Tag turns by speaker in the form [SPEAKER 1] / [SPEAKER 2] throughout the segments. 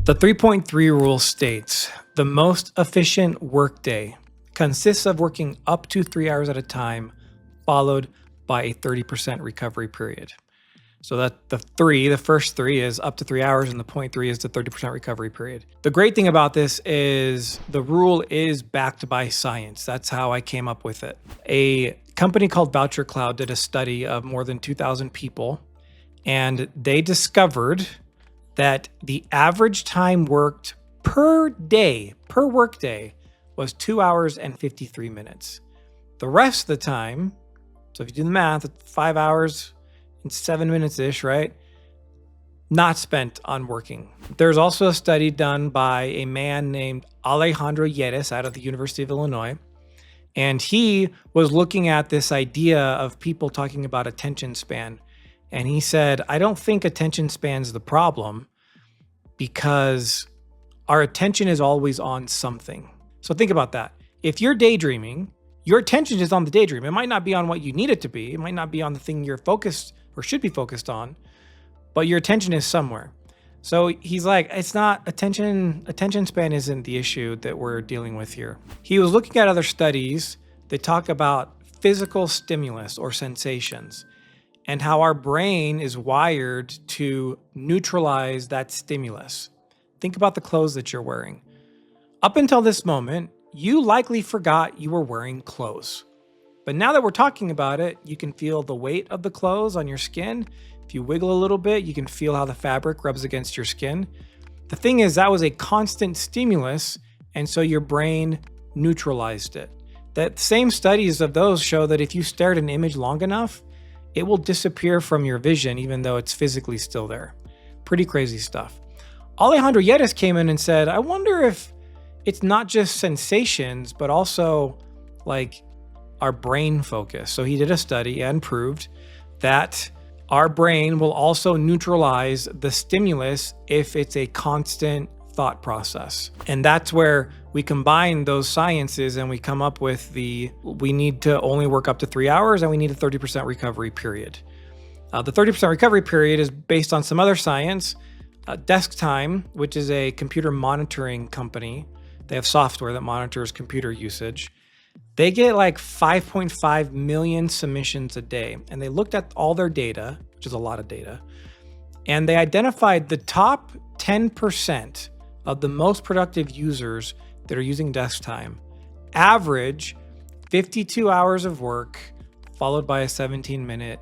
[SPEAKER 1] The 3.3 rule states the most efficient workday consists of working up to 3 hours at a time, followed by a 30% recovery period. So that the first three is up to 3 hours, and the point three is the 30% recovery period. The great thing about this is the rule is backed by science. That's how I came up with it. A company called Voucher Cloud did a study of more than 2,000 people, and they discovered that the average time worked per day, per workday, was 2 hours and 53 minutes. The rest of the time, so if you do the math, 5 hours and 7 minutes-ish, right? Not spent on working. There's also a study done by a man named Alejandro Yeres out of the University of Illinois. And he was looking at this idea of people talking about attention span. And he said, I don't think attention span's the problem because our attention is always on something. So think about that. If you're daydreaming, your attention is on the daydream. It might not be on what you need it to be. It might not be on the thing you're focused or should be focused on, but your attention is somewhere. So he's like, it's not attention span isn't the issue that we're dealing with here. He was looking at other studies that talk about physical stimulus or sensations, and how our brain is wired to neutralize that stimulus. Think about the clothes that you're wearing. Up until this moment, you likely forgot you were wearing clothes. But now that we're talking about it, you can feel the weight of the clothes on your skin. If you wiggle a little bit, you can feel how the fabric rubs against your skin. The thing is, that was a constant stimulus, and so your brain neutralized it. That same studies of those show that if you stare at an image long enough, it will disappear from your vision, even though it's physically still there. Pretty crazy stuff. Alejandro Yeres came in and said, I wonder if it's not just sensations, but also like our brain focus. So he did a study and proved that our brain will also neutralize the stimulus if it's a constant thought process. And that's where we combine those sciences and we come up with we need to only work up to 3 hours and we need a 30% recovery period. The 30% recovery period is based on some other science. Desk Time, which is a computer monitoring company, they have software that monitors computer usage. They get like 5.5 million submissions a day, and they looked at all their data, which is a lot of data, and they identified the top 10% of the most productive users that are using Desk Time average 52 hours of work followed by a 17-minute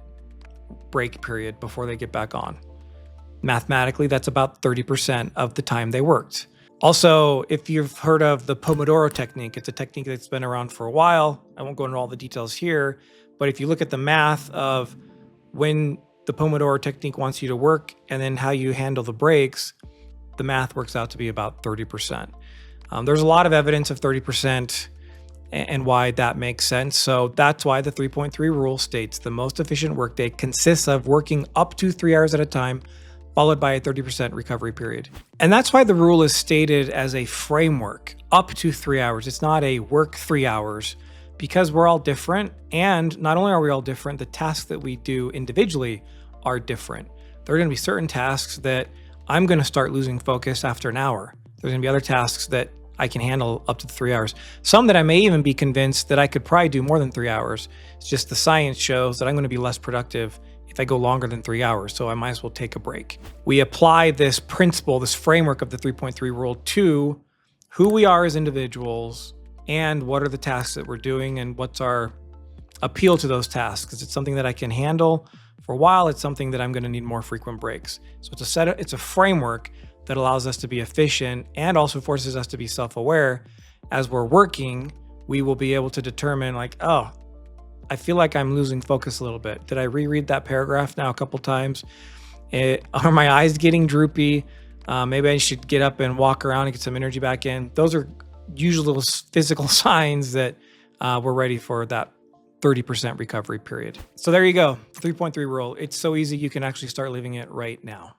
[SPEAKER 1] break period before they get back on. Mathematically, that's about 30% of the time they worked. Also, if you've heard of the Pomodoro technique, it's a technique that's been around for a while. I won't go into all the details here, but if you look at the math of when the Pomodoro technique wants you to work and then how you handle the breaks, the math works out to be about 30%. There's a lot of evidence of 30% and why that makes sense. So that's why the 3.3 rule states the most efficient workday consists of working up to 3 hours at a time, followed by a 30% recovery period. And that's why the rule is stated as a framework, up to 3 hours. It's not a work 3 hours, because we're all different. And not only are we all different, the tasks that we do individually are different. There are gonna be certain tasks that I'm gonna start losing focus after an hour. There's gonna be other tasks that I can handle up to 3 hours. Some that I may even be convinced that I could probably do more than 3 hours. It's just the science shows that I'm gonna be less productive if I go longer than 3 hours, so I might as well take a break. We apply this principle, this framework of the 3.3 rule to who we are as individuals and what are the tasks that we're doing and what's our appeal to those tasks. Is it something that I can handle for a while? It's something that I'm gonna need more frequent breaks. So it's a framework that allows us to be efficient and also forces us to be self-aware. As we're working, we will be able to determine like, oh, I feel like I'm losing focus a little bit. Did I reread that paragraph now a couple times? Are my eyes getting droopy? Maybe I should get up and walk around and get some energy back in. Those are usually physical signs that we're ready for that 30% recovery period. So there you go, 3.3 rule. It's so easy you can actually start living it right now.